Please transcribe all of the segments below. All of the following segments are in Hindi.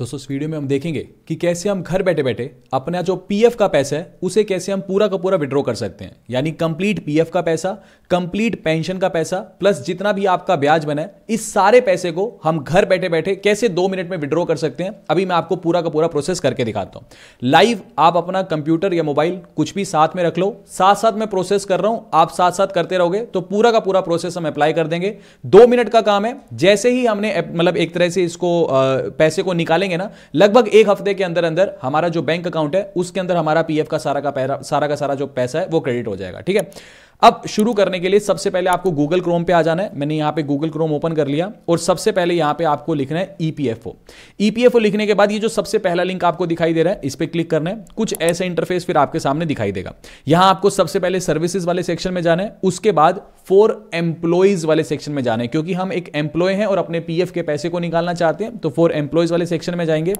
दोस्तों इस वीडियो में हम देखेंगे कि कैसे हम घर बैठे बैठे अपना जो पीएफ का पैसा है उसे कैसे हम पूरा का पूरा विड्रॉ कर सकते हैं। यानी कंप्लीट पीएफ का पैसा, कंप्लीट पेंशन का पैसा प्लस जितना भी आपका ब्याज बना है, इस सारे पैसे को हम घर बैठे बैठे कैसे 2 मिनट में विड्रॉ कर सकते हैं। अभी मैं आपको पूरा का पूरा प्रोसेस करके दिखाता हूं। लाइव आप अपना कंप्यूटर या मोबाइल कुछ भी साथ में रख लो, साथ साथ मैं प्रोसेस कर रहा हूं, आप साथ साथ करते रहोगे तो पूरा का पूरा प्रोसेस हम अप्लाई कर देंगे। 2 मिनट का काम है। जैसे ही हमने मतलब एक तरह से इसको पैसे को निकालेंगे ना, लगभग 1 हफ्ते के अंदर अंदर हमारा जो बैंक अकाउंट है उसके अंदर हमारा पीएफ का सारा जो पैसा है वो क्रेडिट हो जाएगा। ठीक है, अब शुरू करने के लिए सबसे पहले आपको गूगल क्रोम पे आ जाना है। मैंने यहां पे गूगल क्रोम ओपन कर लिया और सबसे पहले यहां पे आपको लिखना है ईपीएफओ। ईपीएफओ लिखने के बाद ये जो सबसे पहला लिंक आपको दिखाई दे रहा है इस पे क्लिक करना है। कुछ ऐसा इंटरफेस फिर आपके सामने दिखाई देगा। यहां आपको सबसे पहले सर्विसेज वाले सेक्शन में जाना है, उसके बाद फॉर एम्प्लॉइज वाले सेक्शन में जाना है, क्योंकि हम एक एम्प्लॉय हैं और अपने पीएफ के पैसे को निकालना चाहते हैं, तो फॉर एम्प्लॉइज वाले सेक्शन में जाएंगे।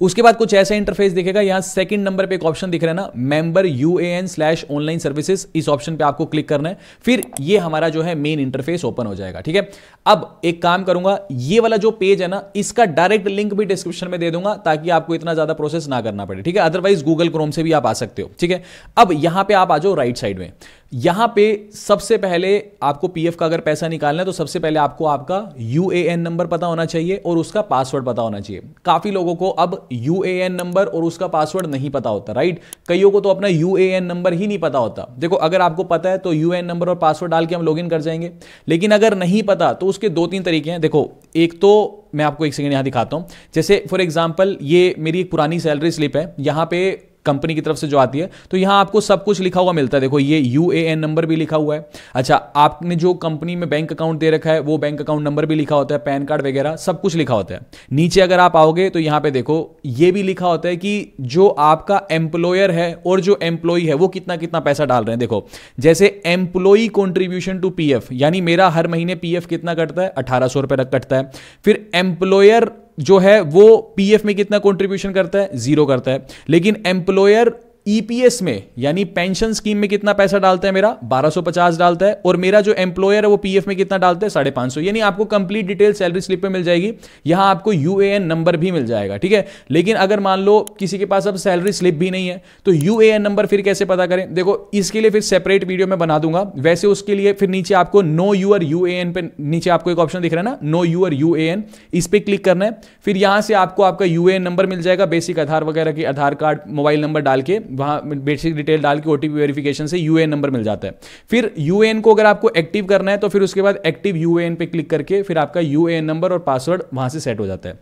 उसके बाद कुछ ऐसा इंटरफेस दिखेगा। यहां सेकंड नंबर पे एक ऑप्शन दिख रहा है ना, मेंबर UAN/ऑनलाइन सर्विसेज, इस ऑप्शन पे आपको क्लिक करना है। फिर ये हमारा जो है मेन इंटरफेस ओपन हो जाएगा। ठीक है, अब एक काम करूंगा, ये वाला जो पेज है ना इसका डायरेक्ट लिंक भी डिस्क्रिप्शन में दे दूंगा ताकि आपको इतना ज्यादा प्रोसेस ना करना पड़े। ठीक है, अदरवाइज गूगल क्रोम से भी आप आ सकते हो। ठीक है, अब यहां पे आप आ जाओ राइट साइड में। यहां पे सबसे पहले आपको पीएफ का अगर पैसा निकालना है तो सबसे पहले आपको आपका UAN नंबर पता होना चाहिए और उसका पासवर्ड पता होना चाहिए। काफी लोगों को अब UAN नंबर और उसका पासवर्ड नहीं पता होता, राइट। कईयों को तो अपना UAN नंबर ही नहीं पता होता। देखो, अगर आपको पता है तो UAN नंबर और पासवर्ड डाल के हम लॉगिन कर जाएंगे, लेकिन अगर नहीं पता तो उसके 2-3 तरीके हैं। देखो, एक तो मैं आपको एक सेकंड यहां दिखाता हूं। जैसे फॉर एग्जांपल ये मेरी एक पुरानी सैलरी स्लिप है, यहां पे कंपनी की तरफ से जो आती है, तो यहां आपको सब कुछ लिखा हुआ मिलता है। देखो, ये UAN नंबर भी लिखा हुआ है। अच्छा, आपने जो कंपनी में बैंक अकाउंट दे रखा है वो बैंक अकाउंट नंबर भी लिखा होता है, पैन कार्ड वगैरह सब कुछ लिखा होता है। नीचे अगर आप आओगे तो यहां पे देखो ये भी लिखा होता है कि जो आपका एम्प्लॉयर है और जो एम्प्लॉई है वो कितना कितना पैसा डाल रहे हैं। देखो, जैसे एम्प्लॉई कॉन्ट्रीब्यूशन टू पीएफ, यानी मेरा हर महीने पीएफ कितना कटता है, 1800 रुपए कटता है। फिर एम्प्लॉयर जो है वो पीएफ में कितना कंट्रीब्यूशन करता है, 0 करता है। लेकिन एम्प्लॉयर ईपीएस में यानी पेंशन स्कीम में कितना पैसा डालता है, मेरा 1250 डालता है। और मेरा जो एम्प्लॉयर है वो पीएफ में कितना डालता है, 550। यानी आपको कंप्लीट डिटेल सैलरी स्लिप पे मिल जाएगी। यहां आपको UAN नंबर भी मिल जाएगा। ठीक है, लेकिन अगर मान लो किसी के पास अब सैलरी स्लिप भी नहीं है तो UAN नंबर फिर कैसे पता करें। देखो, इसके लिए फिर सेपरेट वीडियो में बना दूंगा। वैसे उसके लिए फिर नीचे आपको नो यूर UAN पे नीचे आपको एक ऑप्शन दिख रहा है ना, नो यूर UAN, इस पे क्लिक करना है। फिर यहां से आपको आपका UAN नंबर मिल जाएगा। बेसिक आधार वगैरह की आधार कार्ड, मोबाइल नंबर डाल के वहां बेसिक डिटेल डाल के OTP वेरिफिकेशन से UAN नंबर मिल जाता है। फिर UAN को अगर आपको एक्टिव करना है तो फिर उसके बाद एक्टिव UAN पे क्लिक करके फिर आपका UAN नंबर और पासवर्ड वहां से सेट हो जाता है।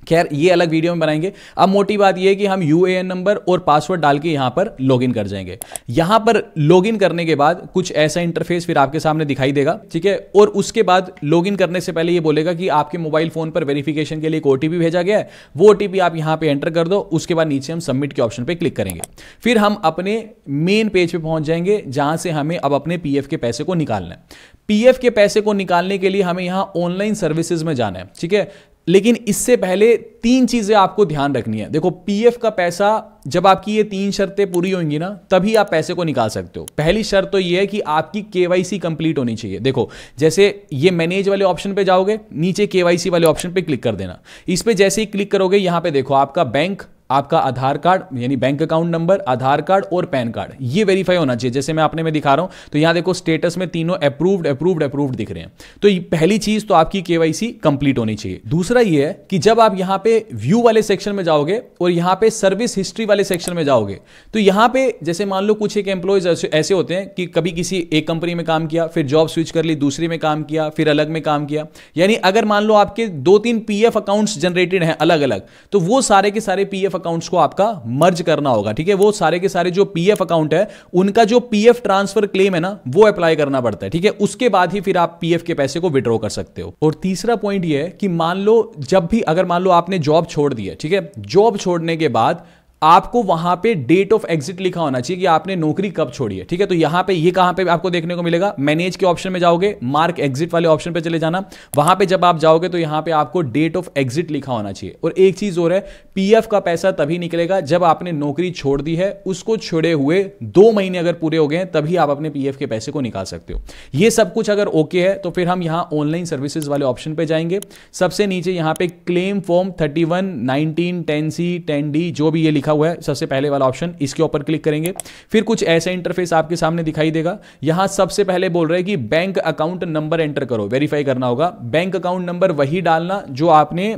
खैर, ये अलग वीडियो में बनाएंगे। अब मोटी बात ये है कि हम UAN नंबर और पासवर्ड डाल के यहां पर लॉगिन कर जाएंगे। यहां पर लॉगिन करने के बाद कुछ ऐसा इंटरफेस फिर आपके सामने दिखाई देगा। ठीक है, और उसके बाद लॉगिन करने से पहले ये बोलेगा कि आपके मोबाइल फोन पर वेरिफिकेशन के लिए एक OTP भेजा गया है, वो OTP आप यहां पे एंटर कर दो। उसके बाद नीचे हम सबमिट के ऑप्शन पे क्लिक करेंगे। फिर हम अपने मेन पेज पे पहुंच जाएंगे जहां से हमें अब अपने पीएफ के पैसे को निकालना है। पीएफ के पैसे को निकालने के लिए हमें यहां ऑनलाइन सर्विसेज में जाना है। ठीक है, लेकिन इससे पहले 3 चीजें आपको ध्यान रखनी है। देखो, पीएफ का पैसा जब आपकी ये 3 शर्तें पूरी होंगी ना तभी आप पैसे को निकाल सकते हो। पहली शर्त तो ये है कि आपकी KYC कंप्लीट होनी चाहिए। देखो, जैसे ये मैनेज वाले ऑप्शन पे जाओगे, नीचे KYC वाले ऑप्शन पे क्लिक कर देना। इस पे जैसे ही क्लिक करोगे यहां पे देखो आपका बैंक, आपका आधार कार्ड यानी बैंक अकाउंट नंबर, आधार कार्ड और पैन कार्ड ये वेरीफाई होना चाहिए। जैसे मैं अपने में दिखा रहा हूं तो यहां देखो स्टेटस में तीनों अप्रूव्ड अप्रूव्ड अप्रूव्ड दिख रहे हैं। तो पहली चीज तो आपकी KYC कंप्लीट होनी चाहिए। दूसरा ये है कि जब आप यहां पे व्यू वाले सेक्शन में जाओगे और यहां पे सर्विस हिस्ट्री वाले सेक्शन में जाओगे तो यहां पे जैसे मान लो कुछ एक एम्प्लॉयज ऐसे होते हैं कि कभी किसी एक कंपनी में काम किया, फिर जॉब स्विच कर ली, दूसरी में काम किया, फिर अलग में काम किया। यानी अगर मान लो आपके 2-3 पीएफ अकाउंट्स जनरेटेड हैं अलग अलग, तो वो सारे के सारे पीएफ अकाउंट्स को आपका मर्ज करना होगा। ठीक है, वो सारे के सारे जो पीएफ अकाउंट है उनका जो पीएफ ट्रांसफर क्लेम है ना वो अप्लाई करना पड़ता है। ठीक है, उसके बाद ही फिर आप पीएफ के पैसे को विड्रॉ कर सकते हो। और तीसरा पॉइंट ये है कि मान लो जब भी अगर मान लो आपने जॉब छोड़ दी है, ठीक है, जॉब छोड़ने के बाद आपको वहां पे डेट ऑफ एग्जिट लिखा होना चाहिए कि आपने नौकरी कब छोड़ी है। ठीक है, तो यहां पे ये कहां पे आपको देखने को मिलेगा, मैनेज के ऑप्शन में जाओगे, मार्क एग्जिट वाले ऑप्शन पे चले जाना। वहां पे जब आप जाओगे तो यहां पे आपको डेट ऑफ एग्जिट लिखा होना चाहिए। और एक चीज और है, पीएफ का पैसा तभी निकलेगा जब आपने नौकरी छोड़ दी है, उसको छोड़े हुए 2 महीने अगर पूरे हो गए हैं तभी आप अपने पीएफ के पैसे को निकाल सकते हो। ये सब कुछ अगर ओके है तो फिर हम यहां ऑनलाइन सर्विसेज वाले ऑप्शन पे जाएंगे। सबसे नीचे यहां पे क्लेम फॉर्म 31, 19, 10C, 10D जो भी ये लिखा हुआ है, सबसे पहले वाला ऑप्शन, इसके ऊपर क्लिक करेंगे। फिर कुछ ऐसा इंटरफेस आपके सामने दिखाई देगा। यहां सबसे पहले बोल रहे हैं कि बैंक अकाउंट नंबर एंटर करो, वेरीफाई करना होगा। बैंक अकाउंट नंबर वही डालना जो आपने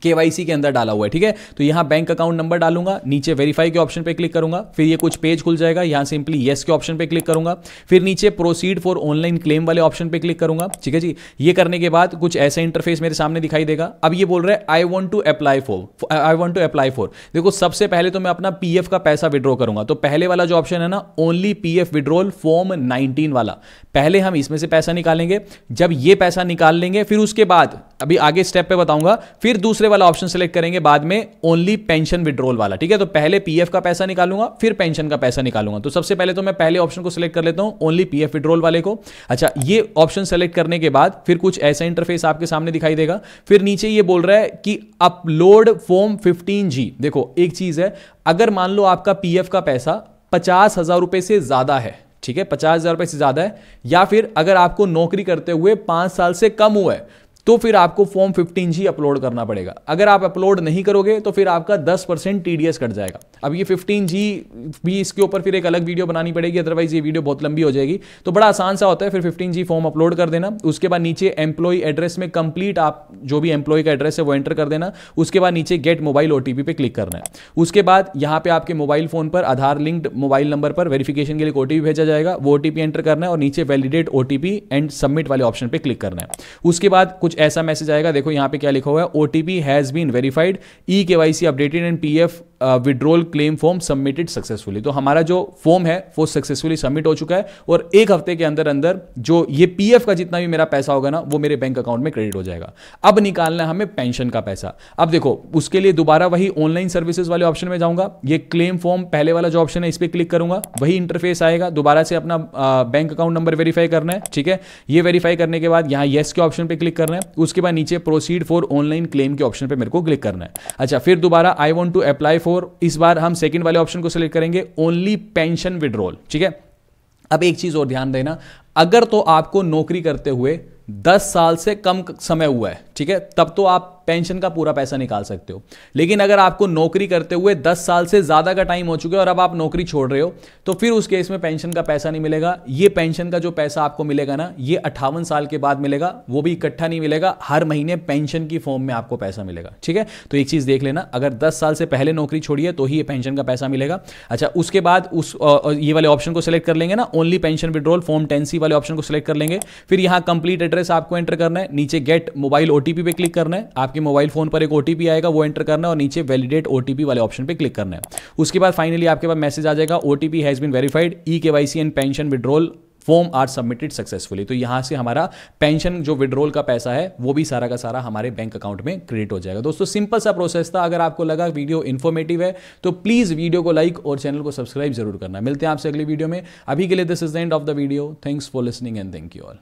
केवाईसी के अंदर डाला हुआ है। ठीक है, तो यहां बैंक अकाउंट नंबर डालूंगा, नीचे वेरीफाई के ऑप्शन पे क्लिक करूंगा, फिर ये कुछ पेज खुल जाएगा, यहां सिंपली यस के ऑप्शन पे क्लिक करूंगा, फिर नीचे प्रोसीड फॉर ऑनलाइन क्लेम वाले ऑप्शन पे क्लिक करूंगा। ठीक है जी, ये करने के बाद कुछ ऐसा इंटरफेस मेरे सामने दिखाई देगा। अब ये बोल रहा है I want to apply for. देखो, सबसे पहले तो मैं अपना पीएफ का पैसा विड्रॉ करूंगा, तो पहले वाला जो ऑप्शन है ना, ओनली पीएफ विड्रॉल फॉर्म 19 वाला, पहले हम इसमें से पैसा निकालेंगे। जब ये पैसा निकाल लेंगे फिर उसके बाद अभी आगे स्टेप पे बताऊंगा, फिर दूसरे वाला ऑप्शन सेलेक्ट करेंगे बाद में, ओनली पेंशन विड्रॉल वाला। ठीक है, तो पहले पीएफ का पैसा निकालूंगा फिर पेंशन का पैसा निकालूंगा। तो सबसे पहले तो मैं पहले ऑप्शन को सिलेक्ट कर लेता हूं, ओनली पीएफ विड्रॉल वाले को। अच्छा, ये ऑप्शन सेलेक्ट करने के बाद फिर कुछ ऐसा इंटरफेस आपके सामने दिखाई देगा। फिर नीचे ये बोल रहा है कि अपलोड फॉर्म 15G। देखो, एक चीज है, अगर मान लो आपका पीएफ का पैसा 50,000 रुपए से ज्यादा है, ठीक है, 50,000 रुपए से ज्यादा है, या फिर अगर आपको नौकरी करते हुए 5 साल से कम हुआ है, तो फिर आपको फॉर्म 15G अपलोड करना पड़ेगा। अगर आप अपलोड नहीं करोगे तो फिर आपका 10% टीडीएस कट जाएगा। अब ये 15G भी, इसके ऊपर फिर एक अलग वीडियो बनानी पड़ेगी, अदरवाइज ये वीडियो बहुत लंबी हो जाएगी। तो बड़ा आसान सा होता है, फिर 15G फॉर्म अपलोड कर देना। उसके बाद नीचे एम्प्लॉय एड्रेस में कंप्लीट आप जो भी एम्प्लॉय का एड्रेस है वो एंटर कर देना। उसके बाद नीचे गेट मोबाइल ओटीपी पे क्लिक करना है। उसके बाद यहाँ पे आपके मोबाइल फोन पर आधार लिंक्ड मोबाइल नंबर पर वेरिफिकेशन के लिए ओटीपी भेजा जाएगा, वो ओटीपी एंटर करना है और नीचे वैलिडेट ओटीपी एंड सबमिट वाले ऑप्शन पे क्लिक करना है। उसके बाद कुछ ऐसा मैसेज आएगा, देखो यहां पे क्या लिखा हुआ है, OTP has been verified, e KYC updated and PF withdrawal claim form submitted successfully. तो हमारा जो फॉर्म है वो सक्सेसफुली सबमिट हो चुका है और 1 हफ्ते के अंदर अंदर जो ये पीएफ का जितना भी मेरा पैसा होगा ना, वो मेरे बैंक अकाउंट में क्रेडिट हो जाएगा। अब निकालना है हमें पेंशन का पैसा। अब देखो, उसके लिए दोबारा वही ऑनलाइन सर्विसेज वाले ऑप्शन में जाऊंगा, ये क्लेम फॉर्म पहले वाला जो ऑप्शन है इस पर क्लिक करूंगा, वही इंटरफेस आएगा। दोबारा से अपना बैंक अकाउंट नंबर वेरीफाई करना है। ठीक है, ये वेरीफाई करने के बाद यहां येस के ऑप्शन पे क्लिक करना है। उसके बाद नीचे प्रोसीड फॉर ऑनलाइन क्लेम के ऑप्शन पे मेरे को क्लिक करना है। अच्छा, फिर दोबारा I want to apply for, इस बार हम सेकंड वाले ऑप्शन को सिलेक्ट करेंगे, ओनली पेंशन विड्रॉल। ठीक है, अब एक चीज और ध्यान देना, अगर तो आपको नौकरी करते हुए 10 साल से कम समय हुआ है, ठीक है, तब तो आप पेंशन का पूरा पैसा निकाल सकते हो। लेकिन अगर आपको नौकरी करते हुए 10 साल से ज्यादा का टाइम हो चुका है और अब आप नौकरी छोड़ रहे हो, तो फिर उस केस में पेंशन का पैसा नहीं मिलेगा। ये पेंशन का जो पैसा आपको मिलेगा ना, ये 58 साल के बाद मिलेगा, वो भी इकट्ठा नहीं मिलेगा, हर महीने पेंशन की फॉर्म में आपको पैसा मिलेगा। ठीक है, तो एक चीज देख लेना, अगर 10 साल से पहले नौकरी छोड़ी है तो ही ये पेंशन का पैसा मिलेगा। अच्छा, उसके बाद ये वाले ऑप्शन को सिलेक्ट कर लेंगे ना, only pension withdrawal form 10C वाले ऑप्शन को सिलेक्ट कर लेंगे। फिर यहां कंप्लीट एड्रेस आपको एंटर करना है, नीचे गेट मोबाइल ओटीपी पे क्लिक करना है, आपके मोबाइल फोन पर एक ओटीपी आएगा, वो एंटर करना है और नीचे वैलिडेट ओटीपी वाले ऑप्शन पे क्लिक करना है। उसके बाद फाइनली आपके पास मैसेज आ जाएगा, OTP has been verified, e KYC and pension withdrawal form are submitted successfully. तो यहां से हमारा पेंशन जो विड्रॉल का पैसा है वो भी सारा का सारा हमारे बैंक अकाउंट में क्रेडिट हो जाएगा। दोस्तों, सिंपल सा प्रोसेस था। अगर आपको लगा वीडियो इन्फॉर्मेटिव है तो प्लीज वीडियो को लाइक और चैनल को सब्सक्राइब जरूर करना। मिलते हैं आपसे अगली वीडियो में। अभी के लिए this is the end of the video. Thanks for listening and thank you all.